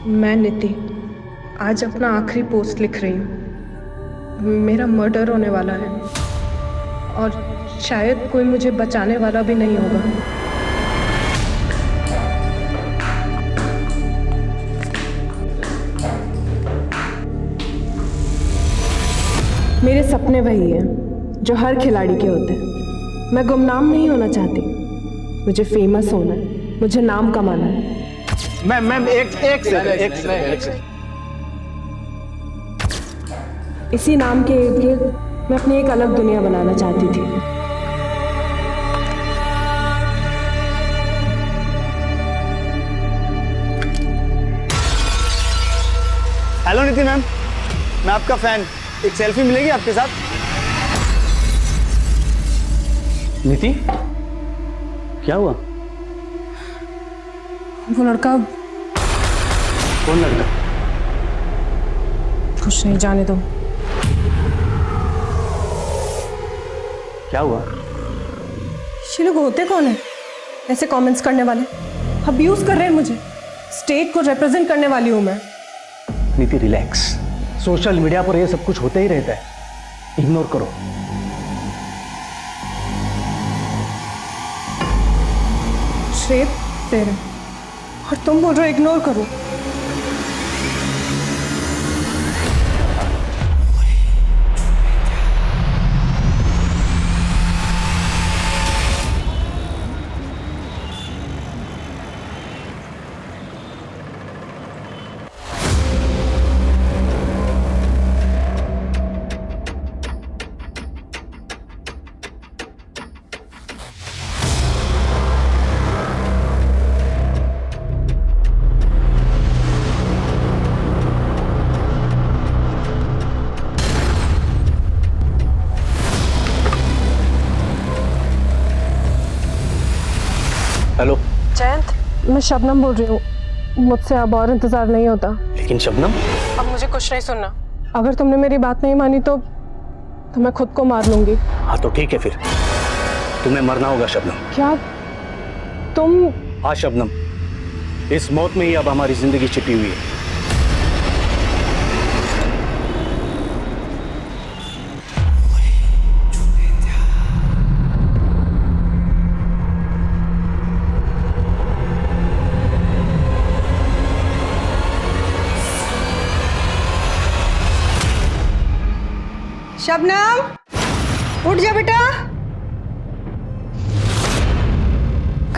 मैं नीति आज अपना आखिरी पोस्ट लिख रही हूँ। मेरा मर्डर होने वाला है और शायद कोई मुझे बचाने वाला भी नहीं होगा। मेरे सपने वही हैं जो हर खिलाड़ी के होते हैं। मैं गुमनाम नहीं होना चाहती, मुझे फेमस होना है, मुझे नाम कमाना है। मैम एक सेकंड। इसी नाम के इर्द गिर्द मैं अपनी एक अलग दुनिया बनाना चाहती थी। हेलो नीति मैम, मैं आपका फैन। एक सेल्फी मिलेगी आपके साथ? नीति, क्या हुआ? वो लड़का। कौन लड़का? कुछ नहीं, जाने दो। क्या हुआ? ये लोग होते कौन है ऐसे कमेंट्स करने वाले? अब्यूज कर रहे हैं मुझे। स्टेट को रिप्रेजेंट करने वाली हूं मैं। नीति रिलैक्स, सोशल मीडिया पर ये सब कुछ होते ही रहता है, इग्नोर करो। श्रेप दे रहे और तुम बोल रहे हो इग्नोर करो। हेलो जयंत, मैं शबनम बोल रही हूँ। मुझसे अब और इंतजार नहीं होता। लेकिन शबनम, अब मुझे कुछ नहीं सुनना। अगर तुमने मेरी बात नहीं मानी तो मैं खुद को मार लूंगी। हाँ तो ठीक है, फिर तुम्हें मरना होगा शबनम। क्या तुम? हाँ शबनम, इस मौत में ही अब हमारी जिंदगी छिपी हुई है। शबनम, उठ जा बेटा।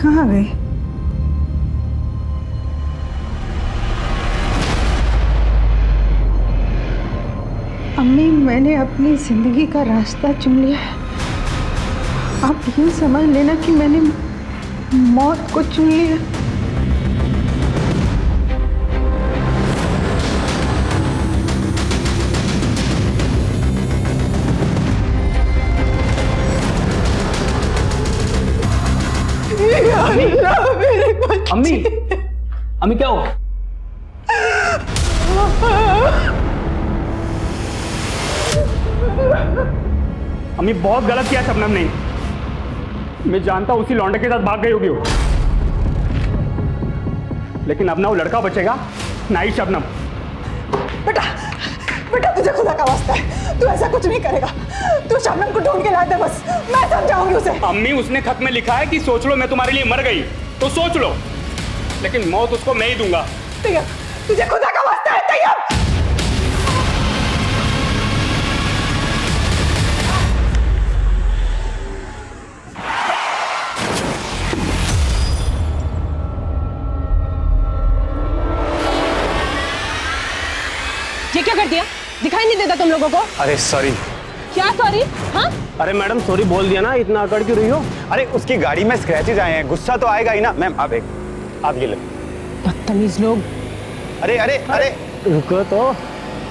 कहाँ गई? अम्मी, मैंने अपनी जिंदगी का रास्ता चुन लिया है। आप यूं समझ लेना कि मैंने मौत को चुन लिया। अम्मी, अम्मी क्या हो? अम्मी बहुत गलत किया शबनम ने। मैं जानता हूं उसी लौंडे के साथ भाग गई होगी वो, लेकिन अब ना वो लड़का बचेगा ना ही शबनम। बेटा, बेटा तुझे खुदा का वास्ता है, तू ऐसा कुछ नहीं करेगा। तू शबनम को ढूंढ के ला दे, बस मैं समझाऊंगी उसे। अम्मी, उसने खत में लिखा है कि सोच लो मैं तुम्हारे लिए मर गई तो सोच लो, लेकिन मौत उसको मैं ही दूंगा। तैयब, तुझे खुदा का वास्ता है तैयब। ये क्या कर दिया? दिखाई नहीं देता तुम लोगों को? अरे सॉरी। क्या सॉरी? हाँ, अरे मैडम सॉरी बोल दिया ना, इतना अकड़ क्यों रही हो? अरे उसकी गाड़ी में स्क्रैचेस आए हैं, गुस्सा तो आएगा ही ना। मैम आप ये लो। बदतमीज लोग। अरे अरे अरे रुको तो।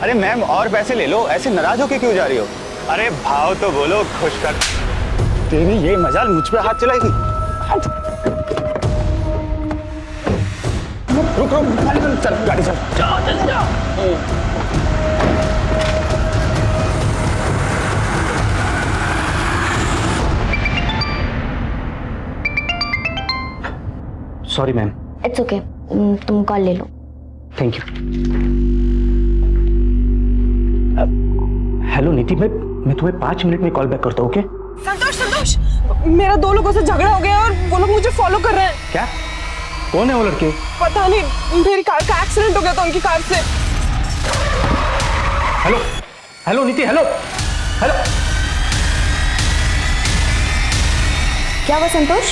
अरे मैम और पैसे ले लो, ऐसे नाराज होके क्यों जा रही हो? अरे भाव तो बोलो, खुश कर। तेरी ये मजाल मुझ पे हाथ चलाएगी? रुक रुक, चल गाड़ी चल। चल जाओ। Sorry ma'am. इट्स ओके, तुम कॉल ले लो। Thank you. हेलो नीति, मैं तुम्हें 5 मिनट में कॉल बैक करता हूँ, ओके? संतोष, मेरा 2 लोगों से झगड़ा हो गया और वो लोग मुझे फॉलो कर रहे हैं। क्या? कौन है वो लड़के? पता नहीं, मेरी कार का एक्सीडेंट हो गया था उनकी कार से। हेलो नीति, हेलो। क्या हुआ संतोष?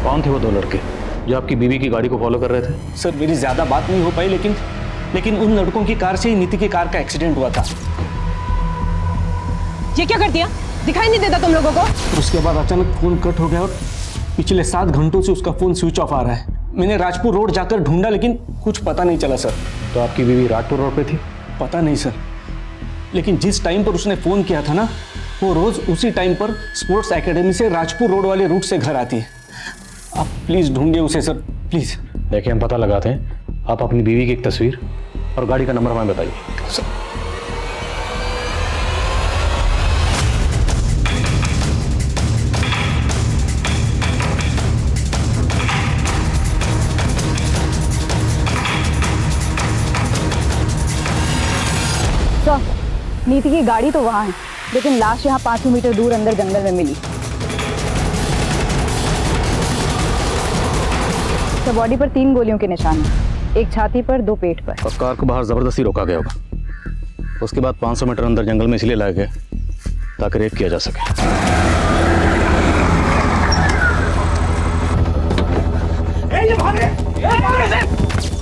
कौन थे वो 2 लड़के जो आपकी बीवी की गाड़ी को फॉलो कर रहे थे? सर मेरी ज्यादा बात नहीं हो पाई, लेकिन उन लड़कों की कार से ही नीति की कार का एक्सीडेंट हुआ था। ये क्या कर दिया? दिखाई नहीं देता तुम लोगों को? और उसके बाद अचानक फोन कट हो गया और पिछले 7 घंटों से उसका फोन स्विच ऑफ आ रहा है। मैंने राजपुर रोड जाकर ढूंढा लेकिन कुछ पता नहीं चला सर। तो आपकी बीवी राजपुर रोड पे थी? पता नहीं सर, लेकिन जिस टाइम पर उसने फोन किया था ना, वो रोज उसी टाइम पर स्पोर्ट्स एकेडमी से राजपुर रोड वाले रूट से घर आती है। आप प्लीज ढूंढिए उसे सर, प्लीज। देखिए हम पता लगाते हैं, आप अपनी बीवी की एक तस्वीर और गाड़ी का नंबर हमें बताइए। सर नीति की गाड़ी तो वहाँ है, लेकिन लाश यहाँ 500 मीटर दूर अंदर जंगल में मिली। तो बॉडी पर 3 गोलियों के निशान हैं, एक छाती पर, 2 पेट पर। और कार को बाहर जबरदस्ती रोका गया होगा। उसके बाद 500 मीटर अंदर जंगल में इसलिए लाया गया ताकि रेप किया जा सके।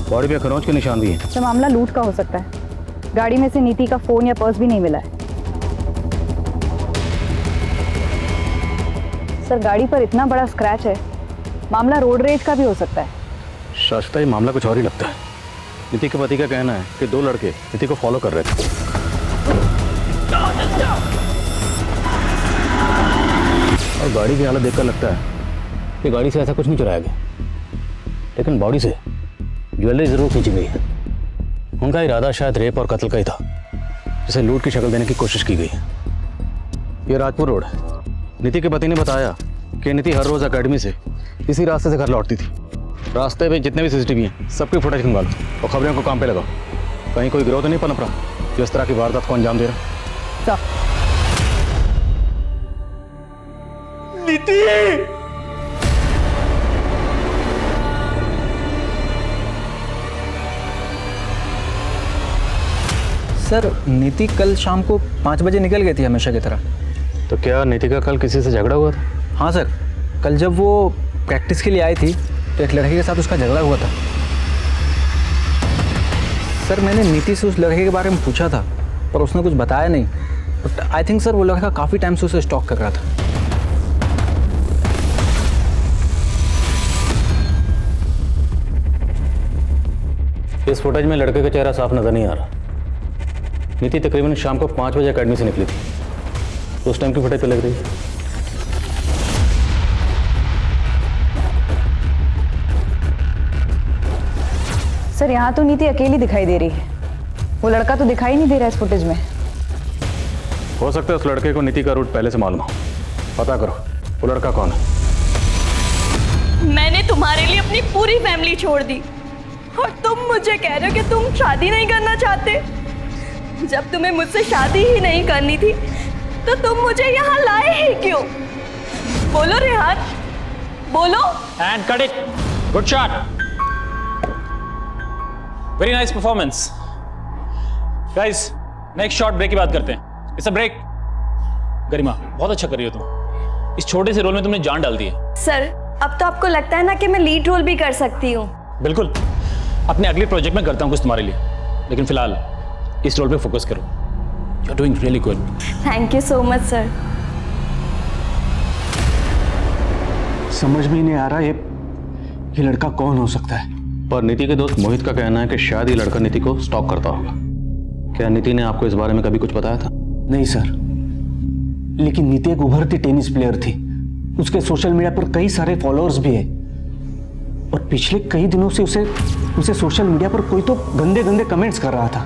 बॉडी पे खरोंच के निशान भी हैं। तो मामला लूट का हो सकता है। गाड़ी में से नीति का फोन या पर्स भी नहीं मिला है। सर गाड़ी पर इतना बड़ा स्क्रैच है, मामला रोड रेज का भी हो सकता है। शाश्वता, ये मामला कुछ और ही लगता है। नीति के पति का कहना है कि 2 लड़के नीति को फॉलो कर रहे थे। और गाड़ी की हालत देखकर लगता है कि गाड़ी से ऐसा कुछ नहीं चुराया गया, लेकिन बॉडी से ज्वेलरी जरूर खींची गई है। उनका इरादा शायद रेप और कत्ल का ही था, जिसे लूट की शक्ल देने की कोशिश की गई है। ये राजपुर रोड है। नीति के पति ने बताया कि नीति हर रोज एकेडमी से इसी रास्ते से घर लौटती थी। रास्ते में जितने भी सीसीटीवी हैं सबकी फुटेज खंगालो और खबरों को काम पे लगाओ। कहीं कोई गिरोह तो नहीं पनप रहा जो इस तरह की वारदात को अंजाम दे रहा। नीति! सर नीति कल शाम को 5 बजे निकल गई थी हमेशा की तरह। तो क्या नीति का कल किसी से झगड़ा हुआ था? हाँ सर, कल जब वो प्रैक्टिस के लिए आई थी तो एक लड़के के साथ उसका झगड़ा हुआ था। सर मैंने नीति से उस लड़के के बारे में पूछा था पर उसने कुछ बताया नहीं। बट आई थिंक सर वो लड़का काफ़ी टाइम से उसे स्टॉक कर रहा था। इस फुटेज में लड़के का चेहरा साफ नजर नहीं आ रहा। नीति तकरीबन शाम को 5 बजे एकेडमी से निकली थी। उस टाइम की फुटेज पे लग रही है। सर यहाँ तो नीति अकेली दिखाई दे रही है, वो लड़का तो दिखाई नहीं दे रहा है इस फुटेज में। हो सकता है उस लड़के को नीति का रूट पहले से मालूम हो। पता करो वो लड़का कौन है। मैंने तुम्हारे लिए अपनी पूरी फैमिली छोड़ दी और तुम मुझे कह रहे हो कि तुम शादी नहीं करना चाहते। जब तुम्हें मुझसे शादी ही नहीं करनी थी तो तुम मुझे यहाँ लाए ही क्यों? बोलो रेहान, बोलो। And cut it, good shot, very nice performance. Guys next shot break की बात करते हैं। It's a break. गरिमा बहुत अच्छा कर रही हो तुम। इस छोटे से रोल में तुमने जान डाल दी है। सर अब तो आपको लगता है ना कि मैं लीड रोल भी कर सकती हूँ। बिल्कुल, अपने अगले प्रोजेक्ट में करता हूँ कुछ तुम्हारे लिए, लेकिन फिलहाल इस रोल पे फोकस करो। You are doing really good. Thank you so much sir. समझ में नहीं आ रहा ये लड़का कौन हो सकता है। पर नीति के दोस्त मोहित का कहना है कि शायद ये लड़का नीति को स्टॉक करता होगा। क्या नीति ने आपको इस बारे में कभी कुछ बताया था? नहीं सर, लेकिन नीति एक उभरती टेनिस प्लेयर थी। उसके सोशल मीडिया पर कई सारे फॉलोअर्स भी है और पिछले कई दिनों से उसे सोशल मीडिया पर कोई तो गंदे गंदे कमेंट्स कर रहा था,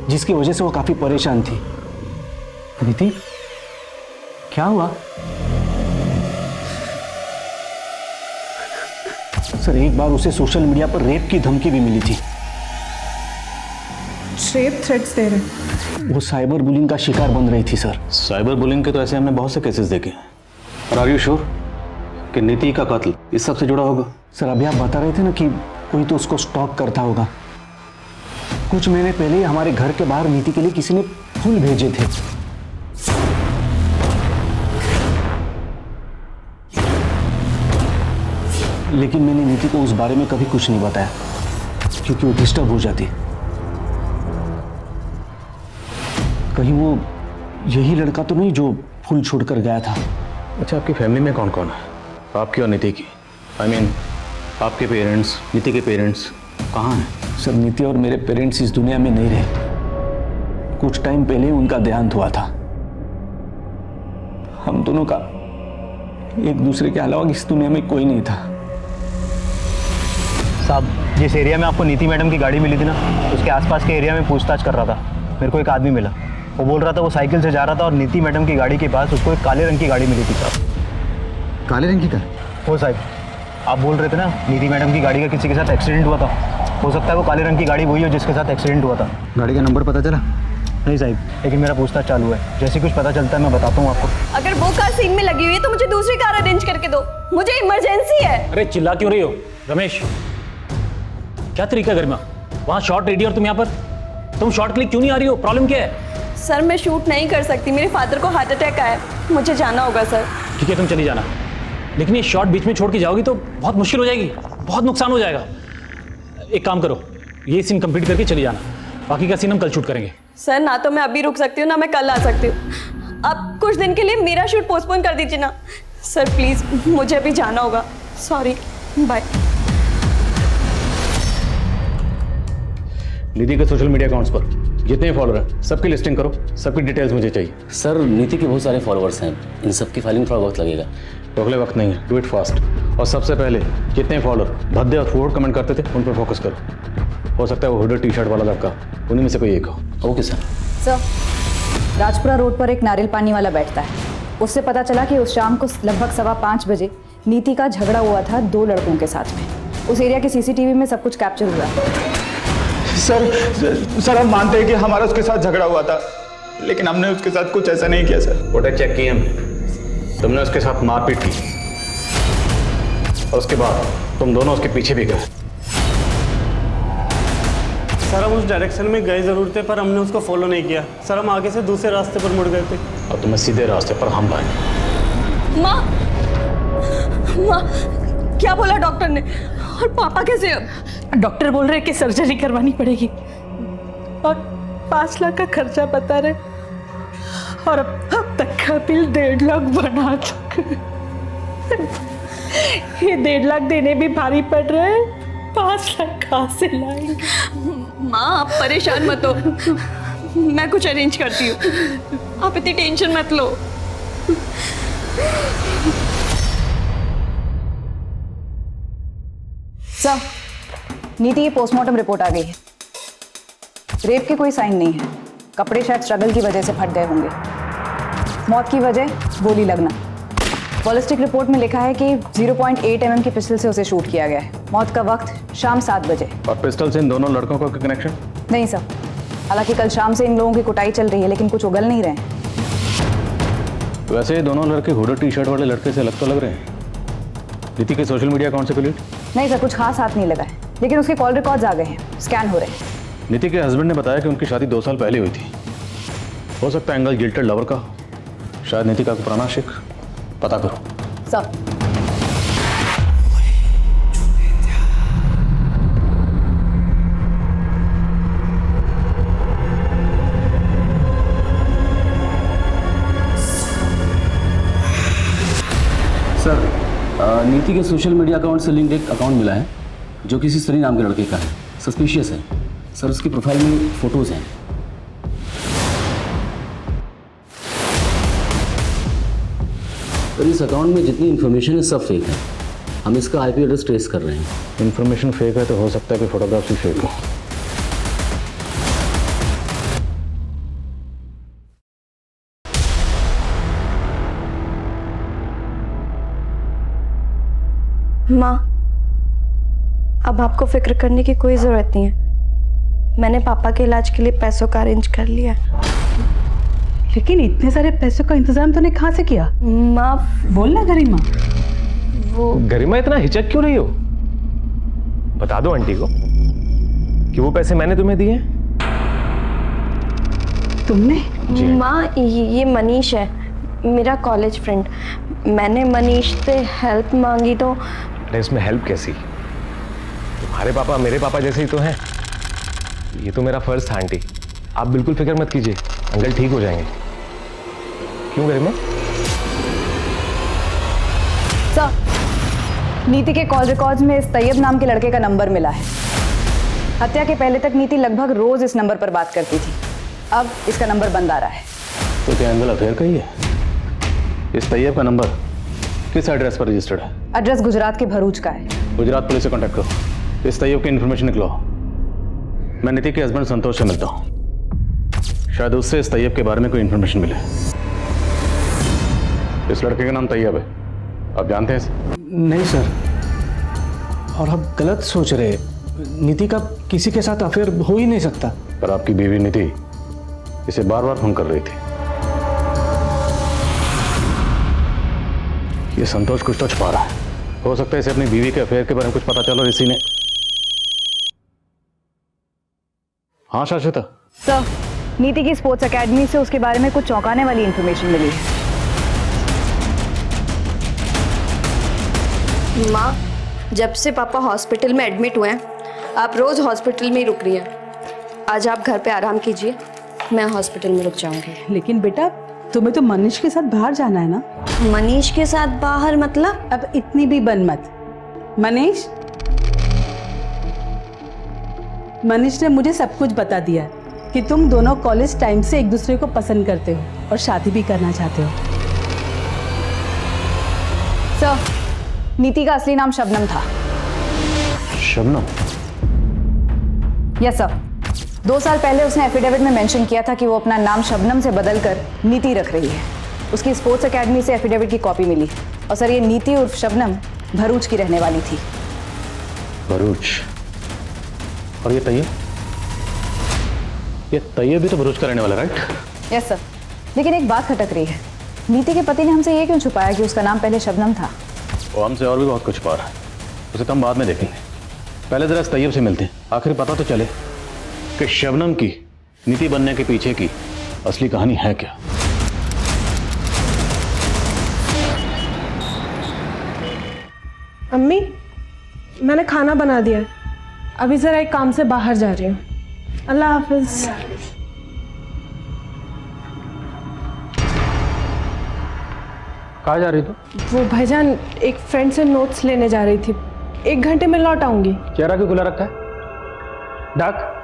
जिसकी वजह से वो काफी परेशान थी। नीति, क्या हुआ? सर, एक बार उसे सोशल मीडिया पर रेप की धमकी भी मिली थी। रेप थ्रेट्स दे रहे। वो साइबर बुलिंग का शिकार बन रही थी सर। साइबर बुलिंग के तो ऐसे हमने बहुत से केसेस देखे हैं। और आर यू श्योर कि नीति का कत्ल इस सब से जुड़ा होगा? सर, अभी आप बता रहे थे ना कि कोई तो उसको स्टॉक करता होगा। कुछ महीने पहले ही हमारे घर के बाहर नीति के लिए किसी ने फूल भेजे थे। लेकिन मैंने नीति को उस बारे में कभी कुछ नहीं बताया क्योंकि वो डिस्टर्ब हो जाती। कहीं वो यही लड़का तो नहीं जो फूल छोड़कर गया था? अच्छा, आपकी फैमिली में कौन कौन है? आपकी और नीति की। आई मीन आपके पेरेंट्स, नीति के पेरेंट्स कहाँ हैं? सर, नीति और मेरे पेरेंट्स इस दुनिया में नहीं रहे। कुछ टाइम पहले उनका देहांत हुआ था। हम दोनों का एक दूसरे के अलावा इस दुनिया में कोई नहीं था। साहब, जिस एरिया में आपको नीति मैडम की गाड़ी मिली थी ना, उसके आसपास के एरिया में पूछताछ कर रहा था। मेरे को एक आदमी मिला। वो बोल रहा था वो साइकिल से जा रहा था और नीति मैडम की गाड़ी के पास उसको एक काले रंग की गाड़ी मिली थी। साहब, काले रंग की कार? हो साहब, आप बोल रहे थे ना नीति मैडम की गाड़ी का किसी के साथ एक्सीडेंट हुआ था। हो सकता है वो काले रंग की गाड़ी वही हो जिसके साथ एक्सीडेंट हुआ था। गाड़ी का नंबर पता चला? नहीं साहब, लेकिन मेरा पूछताछ चालू है। जैसे कुछ पता चलता है मैं बताता हूँ आपको। अगर वो कार सीन में लगी हुई है तो मुझे दूसरी कार अरेंज करके दो, मुझे इमरजेंसी है। अरे चिल्ला क्यों रही हो रमेश? क्या तरीका है गरिमा? वहाँ शॉट रेडी और तुम यहाँ पर? तुम शॉट के लिए क्यों नहीं आ रही हो? प्रॉब्लम क्या है? सर, मैं शूट नहीं कर सकती, मेरे फादर को हार्ट अटैक आया, मुझे जाना होगा सर। ठीक है, तुम चली जाना, लेकिन ये शॉट बीच में छोड़ के जाओगी तो बहुत मुश्किल हो जाएगी, बहुत नुकसान हो जाएगा। एक काम करो, ये सीन कंप्लीट करके चली जाना, बाकी का सीन हम कल शूट करेंगे। सर, ना तो मैं अभी रुक सकती हूँ ना मैं कल आ सकती हूँ। आप कुछ दिन के लिए मेरा शूट पोस्टपोन कर दीजिए ना सर, प्लीज, मुझे अभी जाना होगा। Sorry, bye. नीति के सोशल मीडिया अकाउंट्स पर जितने फॉलोअर हैं सबकी लिस्टिंग करो, सबकी डिटेल्स मुझे चाहिए। सर, नीति के बहुत सारे फॉलोअर्स हैं, इन सब की फाइलिंग थोड़ा वक्त लगेगा। तो अगले वक्त नहीं है, डू इट फास्ट। और सबसे पहले जितने फॉलोअर भद्दे और फूड कमेंट करते थे उन पर फोकस करो। हो सकता है वो हुडी टी शर्ट वाला लड़का उन्हीं में से कोई एक हो। Okay sir. Sir, Rajpura road पर एक नारियल पानी वाला बैठता है। उससे पता चला कि उस शाम को लगभग 5:15 बजे नीति का झगड़ा हुआ था 2 लड़कों के साथ में। उस एरिया के सीसीटीवी में सब कुछ कैप्चर हुआ। सर, हम मानते हैं कि हमारा उसके साथ झगड़ा हुआ था, लेकिन हमने उसके साथ कुछ ऐसा नहीं किया सर। फोटो चेक किए हमने, तुमने उसके साथ मारपीट की और उसके बाद तुम दोनों उसके पीछे भी गए। सर, हम उस डायरेक्शन में गए जरूर थे पर हमने उसको फॉलो नहीं किया। सर, हम आगे से दूसरे रास्ते पर मुड़ गए थे और तुम्हें सीधे रास्ते पर हम लाए। माँ, माँ, क्या बोला डॉक्टर ने? और पापा कैसे? डॉक्टर बोल रहे कि सर्जरी करवानी पड़ेगी और 5 लाख का खर्चा बता रहे, और अब तक का बिल 1.5 लाख बना चुके। ये 1.5 लाख देने भी भारी पड़ रहे हैं, 5 लाख कहाँ से लाएंगे? माँ, आप परेशान मत हो, मैं कुछ अरेंज करती हूँ, आप इतनी टेंशन मत लो। सर, नीति की पोस्टमार्टम रिपोर्ट आ गई है। रेप के कोई साइन नहीं है, कपड़े शायद स्ट्रगल की वजह से फट गए होंगे। मौत की वजह गोली लगना। बॉलिस्टिक रिपोर्ट में लिखा है कि 0.8 mm की पिस्टल से उसे शूट किया गया है। मौत का वक्त शाम 7 बजे। और पिस्टल से इन दोनों लड़कों का कनेक्शन? नहीं सर, हालांकि कल शाम से इन लोगों की कुटाई चल रही है लेकिन कुछ उगल नहीं रहे हैं। वैसे ये दोनों लड़के हुडी टी शर्ट वाले लड़के से अलग तो लग रहे हैं। नीति के सोशल मीडिया अकाउंट से क्लियर? नहीं सर, कुछ खास हाथ नहीं लगा है, लेकिन उसके कॉल रिकॉर्ड्स आ गए हैं, स्कैन हो रहे हैं। नीति के हस्बैंड ने बताया कि उनकी शादी 2 साल पहले हुई थी। हो सकता है एंगल गिल्टेड लवर का, शायद नीति का पुराना शिक। पता करो सर। सर, नीति के सोशल मीडिया अकाउंट से लिंक्ड एक अकाउंट मिला है जो किसी सनी नाम के लड़के का है। सस्पिशियस है सर, उसकी प्रोफाइल में फोटोज हैं। सर, इस अकाउंट में जितनी इन्फॉर्मेशन है सब फेक है। हम इसका आईपी एड्रेस ट्रेस कर रहे हैं। इन्फॉर्मेशन फेक है तो हो सकता है कि फोटोग्राफ्स भी फेक हो। माँ, अब आपको फिक्र करने की कोई ज़रूरत नहीं है। मैंने पापा के इलाज के लिए पैसों का अरेंज कर लिया। लेकिन इतने सारे पैसों का इंतजाम तूने कहाँ से किया? माँ, बोलना गरिमा। वो गरिमा इतना हिचक क्यों रही हो? बता दो आंटी को कि वो पैसे मैंने तुम्हें दिए। तुमने? माँ, ये मनीष है, मेरा कॉलेज फ्रेंड। मैंने मनीष से हेल्प मांगी तो। अरे इसमें हेल्प कैसी? तुम्हारे पापा मेरे पापा जैसे ही तो हैं। ये तो मेरा फर्ज था आंटी, आप बिल्कुल फिक्र मत कीजिए, अंकल ठीक हो जाएंगे। क्यों गरिमा? सर, नीति के कॉल रिकॉर्ड्स में इस तैयब नाम के लड़के का नंबर मिला है। हत्या के पहले तक नीति लगभग रोज इस नंबर पर बात करती थी। अब इसका नंबर बंद आ रहा है। तो क्या एंगल अफेयर का ही है? इस तैयब का नंबर किस एड्रेस पर रजिस्टर्ड है? एड्रेस गुजरात के भरूच का है। गुजरात पुलिस से कांटेक्ट करो, इस तैयब की इन्फॉर्मेशन निकलो। मैं नीति के हस्बैंड संतोष से मिलता हूँ, शायद उससे इस तैयब के बारे में कोई इन्फॉर्मेशन मिले। इस लड़के का नाम तैयब है, आप जानते हैं इसे? नहीं सर, और आप गलत सोच रहे हैं। नीति का किसी के साथ अफेयर हो ही नहीं सकता। पर आपकी बीवी नीति इसे बार बार फोन कर रही थी। ये संतोष कुछ तो छुपा रहा है। हो सकता है इसे अपनी बीवी के अफेयर के बारे में कुछ पता चला और इसी ने। हाँ शाश्वता। सर, नीति की स्पोर्ट्स एकेडमी से उसके बारे में कुछ चौंकाने वाली इंफॉर्मेशन मिली है। माँ, जब से पापा हॉस्पिटल में एडमिट हुए हैं, आप रोज हॉस्पिटल में ही रुक रही हैं। आज आप घर पे आराम कीजिए, मैं हॉस्पिटल में रुक जाऊंगी। लेकिन बेटा, तुम्हें तो मनीष के साथ बाहर जाना है ना? मनीष के साथ बाहर मतलब? अब इतनी भी बन मत। मनीष ने मुझे सब कुछ बता दिया कि तुम दोनों कॉलेज टाइम से एक दूसरे को पसंद करते हो और शादी भी करना चाहते हो। सर, नीति का असली नाम शबनम था। शबनम? Yes sir. 2 साल पहले उसने एफिडेविट में मेंशन किया था कि वो अपना नाम शबनम से बदलकर नीति रख रही है। उसकी स्पोर्ट्स एकेडमी से एफिडेविट की कॉपी मिली। और सर, ये नीति उर्फ शबनम भरूच की रहने वाली थी। भरूच? और ये तैयब? ये तैयब भी तो भरूच का रहने वाला, राइट? Yes sir. लेकिन एक बात खटक रही है, नीति के पति ने हमसे ये क्यों छुपाया कि उसका नाम पहले शबनम था? वो हमसे और भी बहुत कुछ छुपा रहा है, उसे तो हम बाद में देखेंगे। पहले जरा इस तैयब से मिलते हैं, आखिर पता तो चले कि शबनम की नीति बनने के पीछे की असली कहानी है क्या। अम्मी, मैंने खाना बना दिया है, अभी ज़रा एक काम से बाहर जा रही हूँ। अल्लाह हाफिज। कहाँ जा रही तू? वो भाईजान, एक फ्रेंड से नोट्स लेने जा रही थी, 1 घंटे में लौट आऊंगी। चेहरा क्यों खुला रखा है? डाक?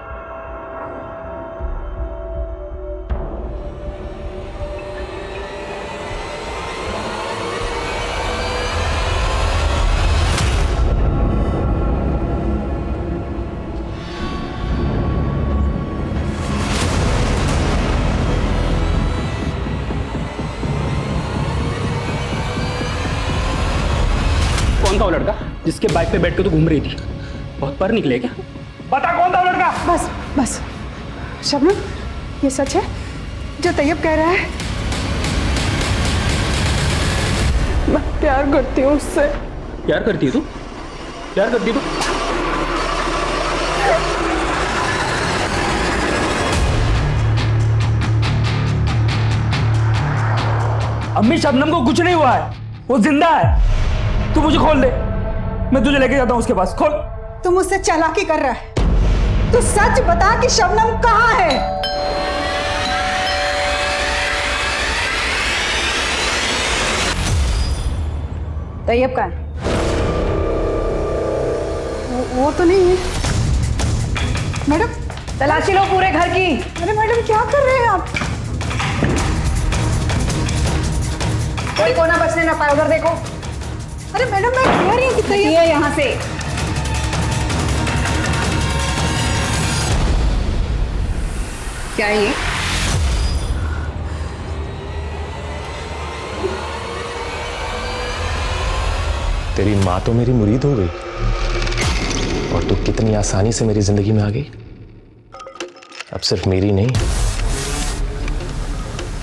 कौन था वो लड़का जिसके बाइक पे बैठ के तू घूम रही थी? बहुत पर निकले क्या? बता कौन था वो लड़का? बस बस शबनम, ये सच है जो तैयब कह रहा है? मैं प्यार करती हूँ उससे। प्यार करती है तू? प्यार करती है तू? अम्मी, शबनम को कुछ नहीं हुआ है, वो जिंदा है। तू मुझे खोल दे, मैं तुझे लेके जाता हूँ उसके पास। खोल। तू मुझसे चालाकी कर रहा है। तू सच बता कि शबनम कहाँ है? तैयब कहाँ है? वो तो नहीं है। मैडम, तलाशी लो पूरे घर की। अरे मैडम, क्या कर रहे हैं आप? कोई कोना बचने ना पाए, उधर देखो। अरे मैडम, मैं कह रही हूँ कि तैयब यहाँ से। क्या है ये? तेरी माँ तो मेरी मुरीद हो गई और तू कितनी आसानी से मेरी जिंदगी में आ गई। अब सिर्फ मेरी नहीं,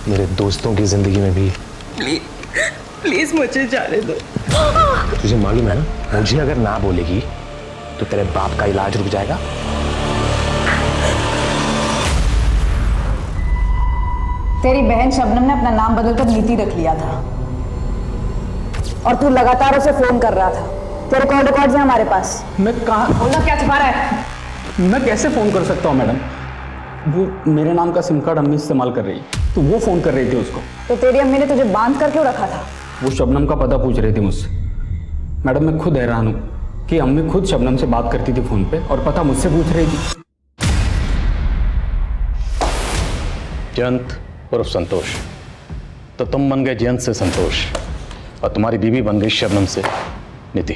मेरे दोस्तों की जिंदगी में भी। प्लीज मुझे जाने दो। तुझे मालूम है ना, मुझे अगर ना बोलेगी तो तेरे बाप का इलाज रुक जाएगा। तेरी बहन शबनम ने अपना नाम बदलकर नीति रख लिया था और तू लगातार उसे फोन कर रहा था। तेरे कॉल रिकॉर्ड्स हैं हमारे पास। मैं कहाँ? बोलना क्या छिपा रहा है? मैं कैसे फ़ोन कर सकता हूँ मैडम? वो मेरे नाम का सिम कार्ड अम्मी इस्तेमाल कर रही है, तो वो फ़ोन कर रही थी उसको। तो तेरी अम्मी ने तुझे बांध कर क्यों रखा था? वो शबनम का पता पूछ रही थी मुझसे। मैडम मैं खुद हैरान हूँ कि अम्मी खुद शबनम से बात करती थी फ़ोन पे और पता मुझसे पूछ रही थी। जयंत उर्फ संतोष, तो तुम बन गए जयंत से संतोष और तुम्हारी बीवी बन गई शबनम से नीति।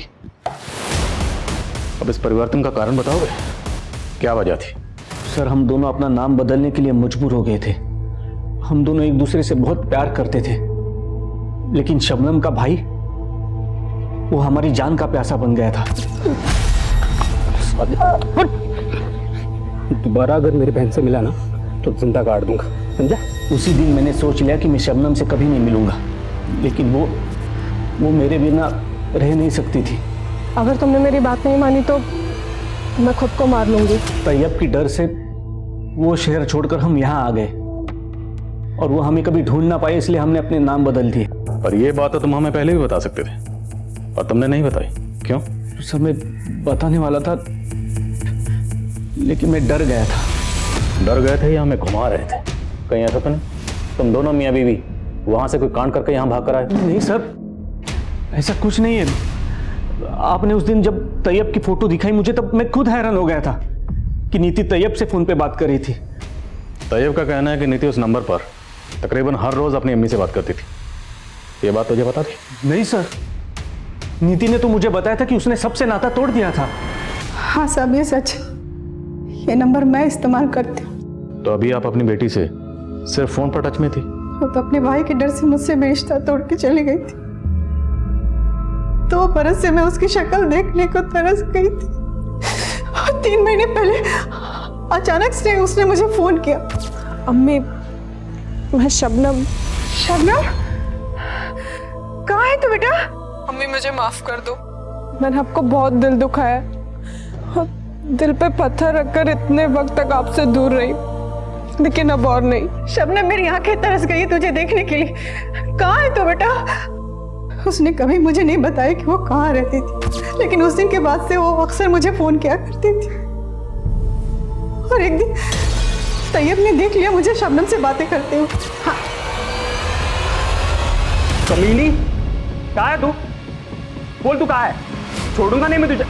अब इस परिवर्तन का कारण बताओगे, क्या वजह थी? सर हम दोनों अपना नाम बदलने के लिए मजबूर हो गए थे। हम दोनों एक दूसरे से बहुत प्यार करते थे, लेकिन शबनम का भाई वो हमारी जान का प्यासा बन गया था। दोबारा अगर मेरी बहन से मिला ना तो जिंदा काट दूंगा, समझा? उसी दिन मैंने सोच लिया कि मैं शबनम से कभी नहीं मिलूंगा, लेकिन वो मेरे बिना रह नहीं सकती थी। अगर तुमने मेरी बात नहीं मानी तो मैं खुद को मार लूंगी। तैयब की डर से वो शहर छोड़कर हम यहाँ आ गए और वो हमें कभी ढूंढ ना पाए, इसलिए हमने अपने नाम बदल दिए। पर ये बात तो तुम हमें पहले भी बता सकते थे और तुमने नहीं बताई, क्यों? सर मैं बताने वाला था, लेकिन मैं डर गया था। डर गए थे या हमें घुमा रहे थे? कहीं ऐसा तो नहीं तुम दोनों मियाँ बीवी वहां से कोई कांड करके यहाँ भाग कर आए? नहीं सर, ऐसा कुछ नहीं है। आपने उस दिन जब तैयब की फोटो दिखाई मुझे, तब मैं खुद हैरान हो गया था कि नीति तैयब से फोन पे बात कर रही थी। तैयब का कहना है कि नीति उस नंबर पर तकरीबन हर रोज अपनी अम्मी से बात करती थी। ये बात तुझे बता दी? नहीं सर, नीति ने तो मुझे बताया था कि उसने सबसे नाता तोड़ दिया था। हाँ साहब ये सच, ये नंबर मैं इस्तेमाल करती हूँ। तो अभी आप अपनी बेटी से सिर्फ फोन पर टच में थी? वो तो अपने भाई के डर से मुझसे भी रिश्ता तोड़ के चली गई थी। 2 बरस से मैं उसकी शक्ल देखने को तरस गई थी। 3 महीने पहले अचानक से उसने मुझे फोन किया। अम्मी, मैं शबनम। शबनम कहाँ है तू बेटा? अम्मी मुझे माफ कर दो। मैंने आपको बहुत दिल दुखाया और दिल पे पत्थर रखकर इतने वक्त तक आपसे दूर रही, लेकिन अब और नहीं। शबनम मेरी आंखें तरस गई तुझे देखने के लिए। कहाँ है तू बेटा? उसने कभी मुझे नहीं बताया कि वो कहाँ रहती थी, लेकिन उस दिन के बाद से वो अक्सर मुझे फोन किया करती थी। और एक दिन तैयब ने देख लिया मुझे शबनम से बातें करते हुए। हाँ। कमीनी, कहाँ है तू? बोल तू कहाँ है? छोड़ूंगा नहीं मैं तुझे।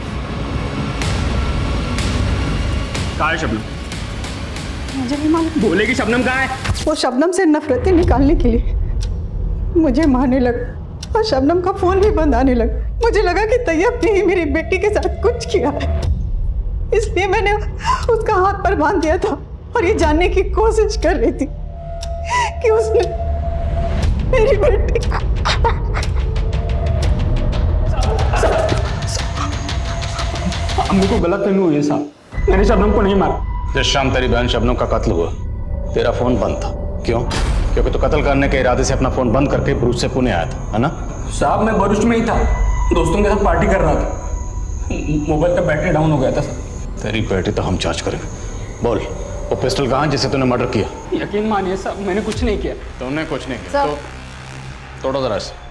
कहाँ है शबनम? मुझे नहीं मालूम। बोलेगी शबनम कहाँ है? वो शबनम से नफरतें निकालने के लिए मुझे मारने लगा और शबनम का फोन भी बंद आने लगा। मुझे लगा कि तैयब ने ही मेरी बेटी के साथ कुछ किया है, इसलिए मैंने उसका हाथ पर बांध दिया था और ये जानने की कोशिश कर रही थी कि उसने मेरी बेटी अम्मी को गलतफहमी हुई है साहब, मैंने शबनम को नहीं मारा। जिस शाम तेरी बहन शबनम का कत्ल हुआ तेरा फोन बंद था, क्यों? क्योंकि तू कत्ल करने के इरादे से अपना फोन बंद करके भरूच से पुणे आया था, है ना? साहब मैं भरूच में ही था, दोस्तों के साथ पार्टी कर रहा था। मोबाइल का बैटरी डाउन हो गया था सर। तेरी बेटी तो हम जांच करेंगे। बोल, वो पिस्टल कहाँ है जिसे तूने मर्डर किया? यकीन मानिए साहब मैंने कुछ नहीं किया। तुमने कुछ नहीं किया तो तोड़ो जरा इसे।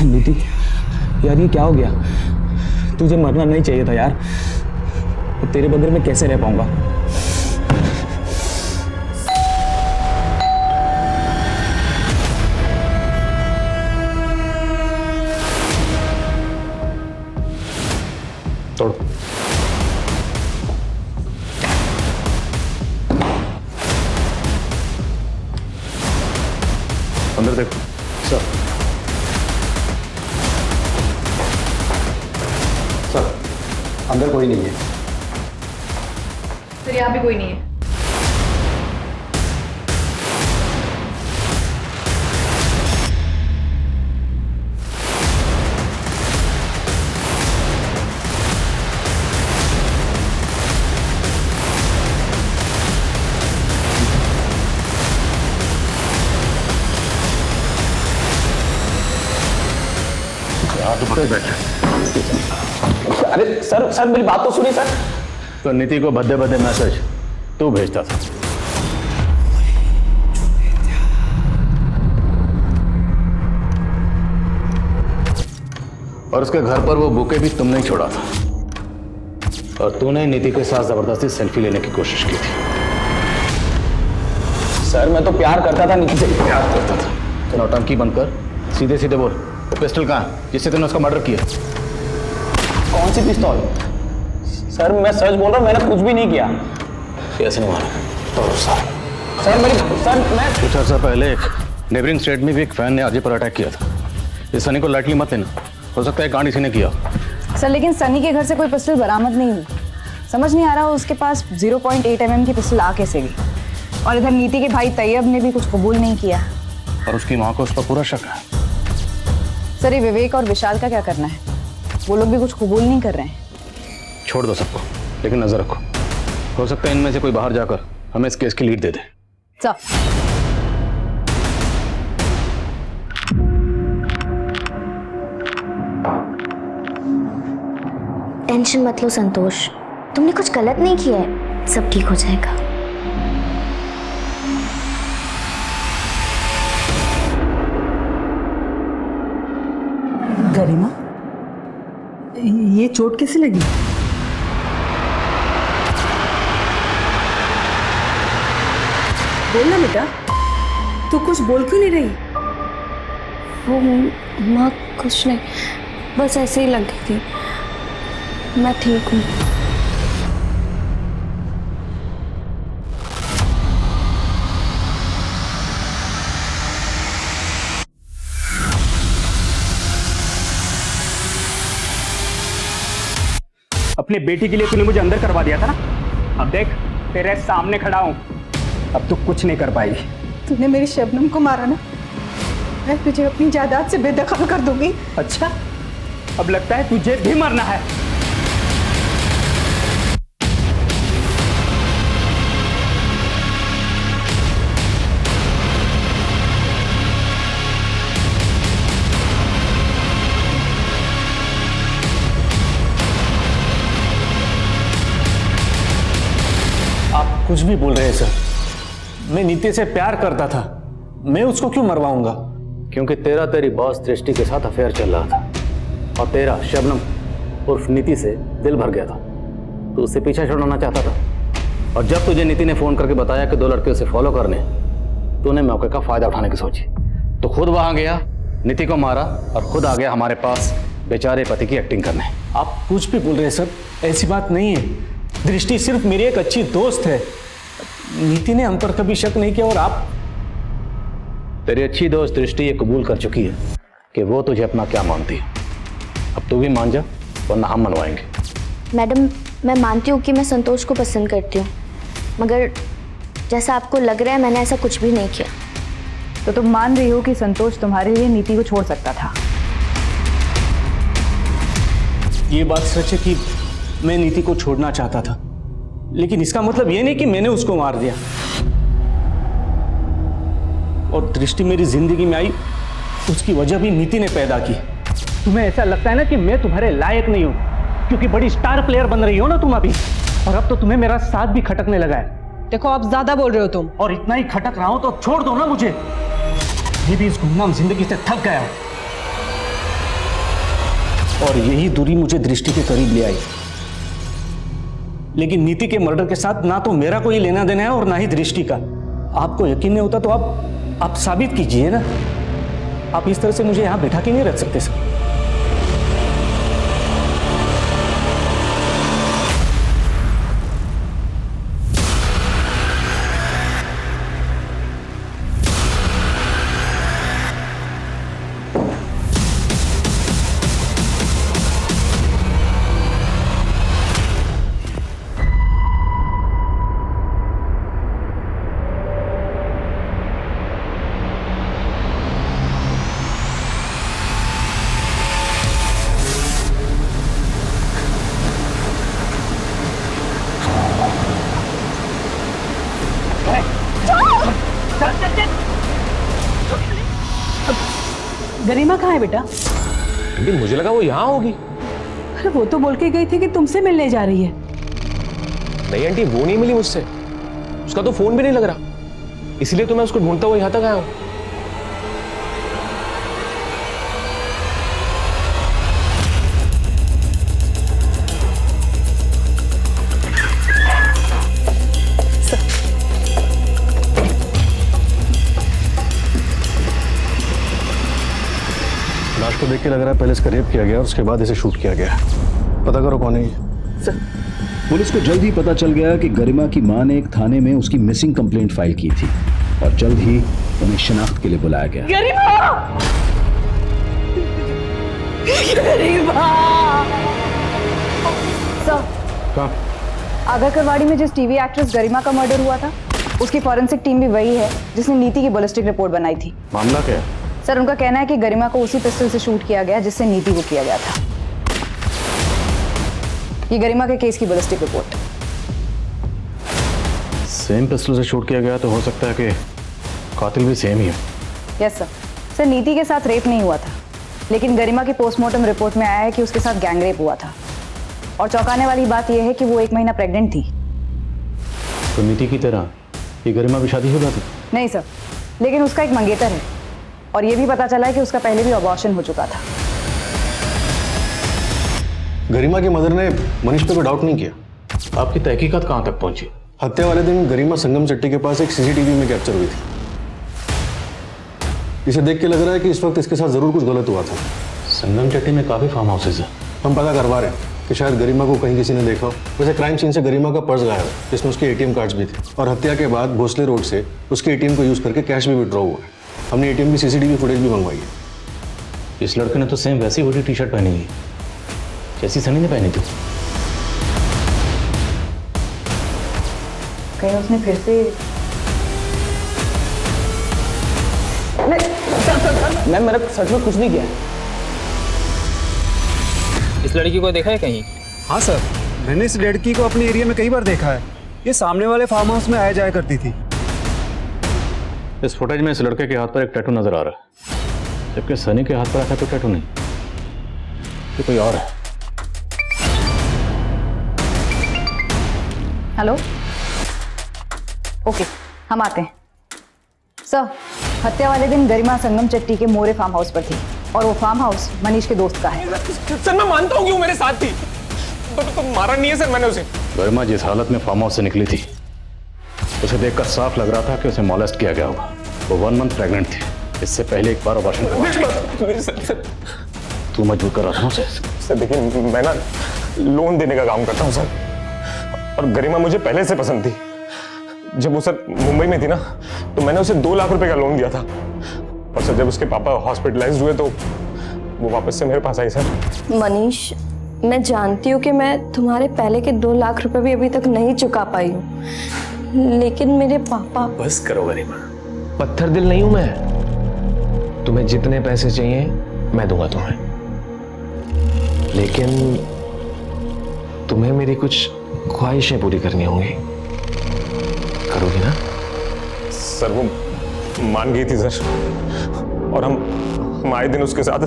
नीति यार ये क्या हो गया? तुझे मरना नहीं चाहिए था यार, तेरे बगैर मैं कैसे रह पाऊंगा? तोड़। अंदर देखो सर। सर अंदर कोई नहीं है। सर यहाँ पे कोई नहीं है। अरे सर मेरी बात तो सुनिए सर। तो नीति को भद्दे भद्दे मैसेज तू भेजता था और उसके घर पर वो बुके भी तुमने ही छोड़ा था और तूने नीति के साथ जबरदस्ती सेल्फी लेने की कोशिश की थी। सर मैं तो प्यार करता था, नीति से प्यार करता था। तो नौटंकी बनकर सीधे सीधे बोल, वो पिस्टल कहाँ है जिससे तूने उसका मर्डर किया? कौन सी पिस्तौल? सर मैं सच बोल रहा हूँ, मैंने कुछ भी नहीं किया। कैसे नहीं मारा? तो सर मैं कुछ अर्सा पहले एक नेबरिंग स्टेट में भी एक फैन ने आरजे पर अटैक किया था। इस सनी को लाइटली मत लेना, हो सकता है कांड इसी ने किया। सर लेकिन सनी के घर से कोई पिस्टल बरामद नहीं हुई। समझ नहीं आ रहा उसके पास 0.8 mm की पिस्टल आ कैसे गई। और इधर नीति के भाई तैयब ने भी कुछ कबूल नहीं किया और उसकी माँ को उस पर पूरा शक है। सर ये विवेक और विशाल का क्या करना है? वो लोग भी कुछ कबूल नहीं कर रहे हैं। छोड़ दो सबको, लेकिन नजर रखो, हो सकता है इनमें से कोई बाहर जाकर हमें इस केस की लीड दे दे। सर टेंशन मत लो संतोष, तुमने कुछ गलत नहीं किया है, सब ठीक हो जाएगा। गरिमा, ये चोट कैसे लगी? बोल ना बेटा, तू कुछ बोल क्यों नहीं रही? वो माँ कुछ नहीं, बस ऐसे ही लग गई थी, मैं ठीक हूँ। अपने बेटी के लिए तूने मुझे अंदर करवा दिया था ना, अब देख तेरे सामने खड़ा हूं, अब तू कुछ नहीं कर पाएगी। तूने मेरी शबनम को मारा ना, मैं तुझे अपनी जायदाद से बेदखल कर दूंगी। अच्छा, अब लगता है तुझे भी मरना है। आप कुछ भी बोल रहे हैं सर, मैं नीति से प्यार करता था, मैं उसको क्यों मरवाऊंगा? क्योंकि तेरा तेरी बॉस दृष्टि के साथ अफेयर चल रहा था और तेरा शबनम उर्फ नीति से दिल भर गया था। तू उससे पीछा छुड़ाना चाहता था और जब तुझे नीति ने फोन करके बताया कि 2 लड़के उसे फॉलो करने, तूने मौके का फायदा उठाने की सोची। तो खुद वहां गया, नीति को मारा और खुद आ गया हमारे पास बेचारे पति की एक्टिंग करने। आप कुछ भी बोल रहे हैं सर, ऐसी बात नहीं है। दृष्टि सिर्फ मेरी एक अच्छी दोस्त है, नीति ने हम पर कभी शक नहीं किया। और आप, तेरी अच्छी दोस्त दृष्टि ये कबूल कर चुकी है कि वो तुझे अपना क्या मानती है। अब तू भी मान जा, वरना हम मनवाएंगे। मैडम, मैं मानती हूँ कि मैं संतोष को पसंद करती हूँ, मगर जैसा आपको लग रहा है मैंने ऐसा कुछ भी नहीं किया। तो तुम मान रही हो कि संतोष तुम्हारे लिए नीति को छोड़ सकता था? ये बात सच है कि मैं नीति को छोड़ना चाहता था, लेकिन इसका मतलब ये नहीं कि मैंने उसको मार दिया। और दृष्टि मेरी जिंदगी में आई, उसकी वजह भी नीति ने पैदा की। तुम्हें ऐसा लगता है ना कि मैं तुम्हारे लायक नहीं हूं, क्योंकि बड़ी स्टार प्लेयर बन रही हो ना तुम अभी, और अब तो तुम्हें मेरा साथ भी खटकने लगा है। देखो आप ज्यादा बोल रहे हो तुम। और इतना ही खटक रहा हूं तो छोड़ दो ना मुझे, ये भी इस गुमनाम जिंदगी से थक गया हूं। और यही दूरी मुझे दृष्टि के करीब ले आई। लेकिन नीति के मर्डर के साथ ना तो मेरा कोई लेना देना है और ना ही दृष्टि का। आपको यकीन नहीं होता तो आप साबित कीजिए ना। आप इस तरह से मुझे यहां बैठा के नहीं रख सकते सर। गरिमा कहाँ है बेटा? आंटी मुझे लगा वो यहाँ होगी। अरे वो तो बोल के गई थी कि तुमसे मिलने जा रही है। नहीं आंटी, वो नहीं मिली मुझसे, उसका तो फोन भी नहीं लग रहा, इसलिए तो मैं उसको ढूंढता हुआ यहाँ तक आया हूँ। लाश को देख के लग रहा है पहले इसका रेप किया गया और उसके बाद इसे शूट किया गया। पता करो कौन है ये। पुलिस को जल्द ही पता चल गया कि गरिमा की मां ने एक थाने में उसकी मिसिंग कंप्लेंट फाइल की थी और जल्द ही उन्हें शिनाख्त के लिए बुलाया गया। सर, आगरकरवाड़ी में जिस टीवी एक्ट्रेस गरिमा का मर्डर हुआ था, उसकी फॉरेंसिक टीम भी वही है जिसने नीति की बैलिस्टिक रिपोर्ट बनाई थी। मामला क्या है? सर, उनका कहना है कि गरिमा को उसी पिस्टल से शूट किया गया जिससे नीति को किया गया था। ये गरिमा के केस की बैलिस्टिक रिपोर्ट। सेम पिस्टल से शूट किया गया तो हो सकता है कि कातिल भी सेम ही है। Yes sir. सर, नीति के साथ रेप नहीं हुआ था, लेकिन गरिमा की पोस्टमार्टम रिपोर्ट में आया है कि उसके साथ गैंग रेप हुआ था। और चौंकाने वाली बात यह है कि वो 1 महीना प्रेग्नेंट थी। तो नीति की तरह ये गरिमा भी शादीशुदा थी? नहीं सर, लेकिन उसका एक मंगेतर है और ये भी पता चला है कि उसका पहले भी अबॉर्शन हो चुका था। गरिमा की मदर ने मनीष पे कोई डाउट नहीं किया। आपकी तहकीकात कहाँ तक पहुंची? हत्या वाले दिन गरिमा संगम चट्टी के पास एक सीसीटीवी में कैप्चर हुई थी। इसे देख के लग रहा है कि इस वक्त इसके साथ जरूर कुछ गलत हुआ था। संगम चट्टी में काफी फार्म हाउसेज है। हम पता करवा रहे हैं कि शायद गरिमा को कहीं किसी ने देखा हो। वैसे क्राइम सीन से गरिमा का पर्स गायब है जिसमें उसके एटीएम कार्ड्स भी थे और हत्या के बाद भोसले रोड से उसके एटीएम को यूज करके कैश भी विड्रॉ हुआ है। हमने एटीएम की सीसीटीवी फुटेज भी मंगवाई है। इस लड़के ने तो सेम वैसी वोटी टी शर्ट पहनी है जैसी सनी ने पहनी थी। कहीं उसने फिर से मैम मैंने सच में कुछ नहीं किया। इस लड़की को देखा है कहीं? हाँ सर, मैंने इस लड़की को अपने एरिया में कई बार देखा है। ये सामने वाले फार्म हाउस में आया जाया करती थी। इस फुटेज में इस लड़के के हाथ पर एक टैटू नजर आ रहा है, जबकि सनी के हाथ पर ऐसा कोई टैटू नहीं। ये कोई और है। हेलो, ओके, हम आते हैं। सर, हत्या वाले दिन गरिमा संगम चट्टी के मोरे फार्म हाउस पर थी और वो फार्म हाउस मनीष के दोस्त का है। सर मैं मानता हूँ कि वो मेरे साथ थी, तो मारा नहीं है सर मैंने उसे। गरिमा जिस हालत में फार्म हाउस से निकली थी उसे देखकर साफ लग रहा था कि उसे मॉलेस्ट किया गया होगा। वो 1 मंथ प्रेग्नेंट थी। इससे पहले एक बार अबॉर्शन करवा। तू मजबूर कर रहा था उसे। सर देखिए, मैं ना लोन देने का काम करता हूँ सर, और गरिमा मुझे पहले से पसंद थी। जब वो सर मुंबई में थी ना, तो मैंने उसे 2 लाख रुपए का लोन दिया था, और सर जब उसके पापा हॉस्पिटलाइज्ड हुए तो वो वापस से मेरे पास आई सर। मनीष, मैं जानती हूँ कि मैं तुम्हारे पहले के 2 लाख रुपए भी अभी तक नहीं चुका पाई हूँ, लेकिन मेरे पापा। बस करो गरिमा, पत्थर दिल नहीं हूं मैं। तुम्हें जितने पैसे चाहिए मैं दूंगा तुम्हें, लेकिन तुम्हें मेरी कुछ ख्वाहिशें पूरी करनी होंगी। करोगी ना? सर वो मान गई थी सर, और हम आए दिन उसके साथ।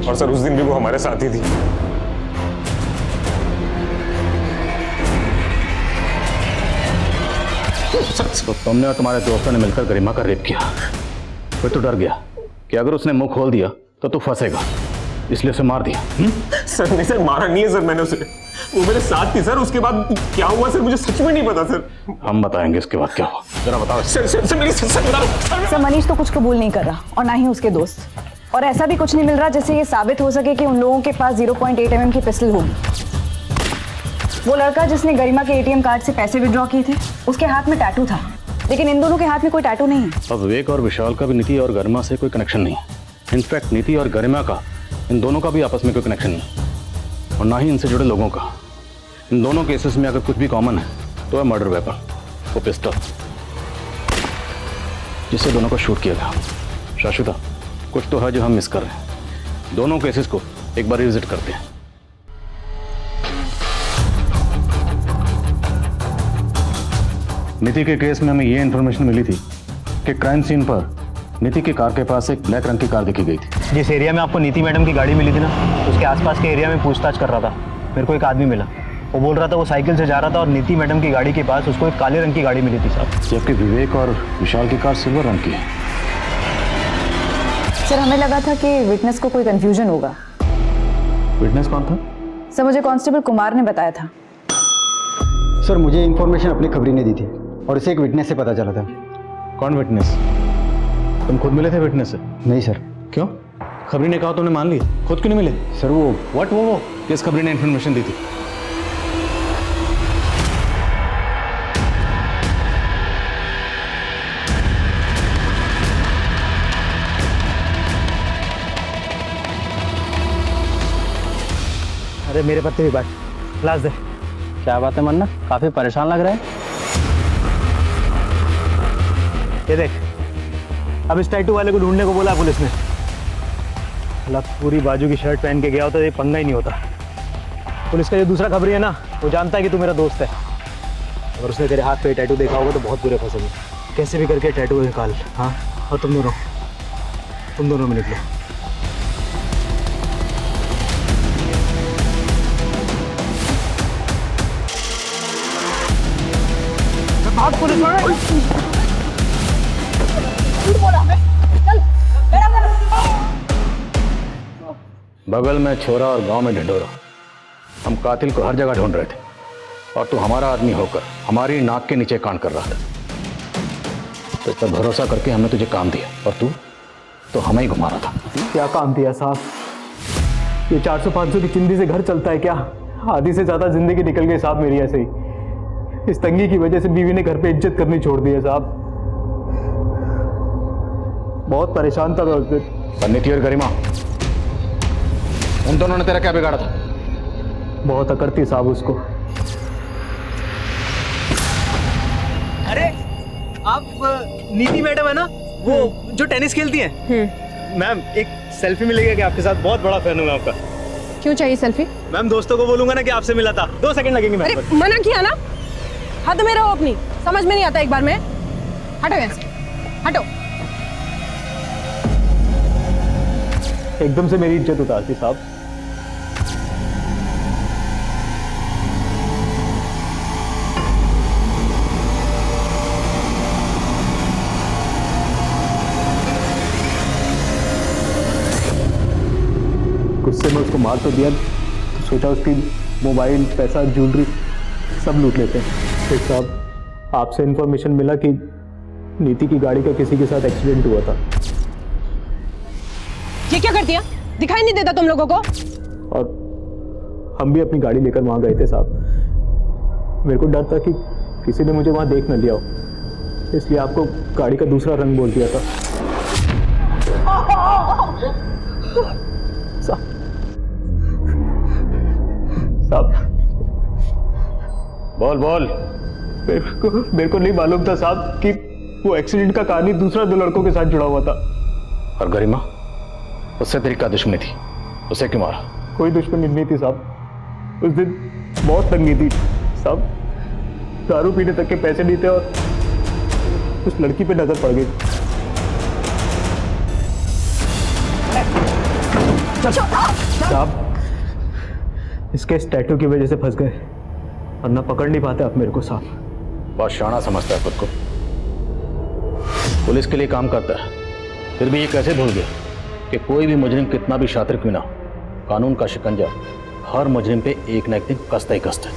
और सर उस दिन भी वो हमारे साथ ही थी। तो तुमने और तुम्हारे दोस्तों ने मिलकर गरिमा का रेप किया। फिर तो डर गया कि अगर उसने मुंह खोल दिया तो तू फंसेगा, इसलिए उसे मार दिया। सर नहीं सर, मारा नहीं है सर मैंने उसे, वो मेरे साथ थी सर। उसके बाद क्या हुआ सर मुझे सच में नहीं पता सर। हम बताएंगे इसके बाद क्या हुआ, जरा बताओ। सर, मनीष तो कुछ कबूल नहीं कर रहा और ना ही उसके दोस्त, और ऐसा भी कुछ नहीं मिल रहा जिससे ये साबित हो सके कि उन लोगों के पास 0.8 mm की पिस्टल होगी। वो लड़का जिसने गरिमा के एटीएम कार्ड से पैसे विड्रॉ किए थे, उसके हाथ में टैटू था, लेकिन इन दोनों के हाथ में कोई टैटू नहीं है। अब विवेक और विशाल का भी नीति और गरिमा से कोई कनेक्शन नहीं है। इनफैक्ट नीति और गरिमा का, इन दोनों का भी आपस में कोई कनेक्शन नहीं, और ना ही इनसे जुड़े लोगों का। इन दोनों केसेस में अगर कुछ भी कॉमन है तो है मर्डर वेपन, वो पिस्टल जिससे दोनों को शूट किया गया। शाश्वता, कुछ तो है जो हम मिस कर रहे हैं। दोनों केसेस को एक बार रिविजिट करते हैं। नीति के केस में हमें ये इन्फॉर्मेशन मिली थी कि क्राइम सीन पर नीति की कार के पास एक ब्लैक रंग की कार दिखी गई थी। जिस एरिया में आपको नीति मैडम की गाड़ी मिली थी ना, उसके आसपास के एरिया में पूछताछ कर रहा था। मेरे को एक आदमी मिला, वो बोल रहा था वो साइकिल से जा रहा था और नीति मैडम की गाड़ी के पास उसको एक काले रंग की गाड़ी मिली थी साहब। जबकि विवेक और विशाल की कार सिल्वर रंग की है। सर हमें लगा था कि विटनेस को कोई कंफ्यूजन होगा। विटनेस कौन था? सर मुझे कांस्टेबल कुमार ने बताया था। सर मुझे इन्फॉर्मेशन अपनी खबरी ने दी थी और इसे एक विटनेस से पता चला था। कौन विटनेस? तुम खुद मिले थे विटनेस से? नहीं सर। क्यों? खबरी ने कहा तुमने मान लिया, खुद क्यों नहीं मिले? सर वो किस खबरी ने इन्फॉर्मेशन दी थी? अरे मेरे पत्ते भी बात, क्लास दे। क्या बात है मन्ना, काफी परेशान लग रहा है। ये देख, अब इस टैटू वाले को ढूंढने को बोला पुलिस ने। अलग पूरी बाजू की शर्ट पहन के गया होता तो ये पंगा ही नहीं होता। पुलिस का जो दूसरा खबरी है ना, वो जानता है कि तू मेरा दोस्त है। अगर उसने तेरे हाथ पे टैटू देखा होगा तो बहुत बुरे फंसेंगे। कैसे भी करके टैटू निकाल। हाँ, और तुम दोनों में निकलो। भाग पुलिस वाले। बगल में छोरा और गांव में ढिंढोरा। हम कातिल को हर जगह ढूंढ रहे थे और तू हमारा आदमी होकर हमारी नाक के नीचे कांड कर रहा था। तो इस पर भरोसा करके हमने तुझे काम दिया और तू तो हमें ही घुमा रहा था। क्या काम दिया साहब? ये 400-500 की चिंदी से घर चलता है क्या? आधी से ज्यादा जिंदगी निकल गई साहब मेरी ऐसे ही। इस तंगी की वजह से बीवी ने घर पे इज्जत करनी छोड़ दी है साहब। बहुत परेशान था मैं उस दिन। नीति और गरिमा, उन दोनों ने तेरा क्या बिगाड़ा था? बहुत अकड़ थी साहब उसको। अरे आप नीति मैडम है ना, वो जो टेनिस खेलती हैं? मैम एक सेल्फी मिलेगा क्या आपके साथ? बहुत बड़ा फैन हूँ मैं आपका। क्यों चाहिए सेल्फी? मैम दोस्तों को बोलूंगा ना कि आपसे मिला था। 2 सेकंड लगेंगे मैम। अरे मना किया ना, हद में रहो अपनी। समझ में नहीं आता एक बार में। हटो यहाँ से, हटो। एकदम से मेरी इज्जत उतारती साहब। गुस्से में उसको मार तो दिया, तो सोचा उसकी मोबाइल, पैसा, ज्वेलरी सब लूट लेते हैं। फिर साहब आपसे इन्फॉर्मेशन मिला कि नीति की गाड़ी का किसी के साथ एक्सीडेंट हुआ था। ये क्या कर दिया? दिखाई नहीं देता तुम लोगों को? और हम भी अपनी गाड़ी लेकर वहां गए थे साहब। मेरे को डर था कि किसी ने मुझे वहां देख न लिया हो, इसलिए आपको गाड़ी का दूसरा रंग बोल दिया था। साहब बोल। मेरे को नहीं मालूम था साहब कि वो एक्सीडेंट का कहानी दूसरा 2 लड़कों के साथ जुड़ा हुआ था। और गरिमा, उससे तेरी क्या दुश्मनी थी? उसे क्यों मारा? कोई दुश्मनी नहीं थी साहब। उस दिन बहुत तंगी थी साहब, दारू पीने तक के पैसे नहीं थे और उस लड़की पे नजर पड़ गई। साहब इसके स्टैटू की वजह से फंस गए, वरना पकड़ नहीं पाते आप मेरे को साहब। बहुत शाना समझता है खुद को, पुलिस के लिए काम करता है, फिर भी ये कैसे भूल गया कि कोई भी मुजरिम कितना भी शातिर क्यों ना हो, कानून का शिकंजा हर मुजरिम पे एक न एक दिन कसता ही कसता है।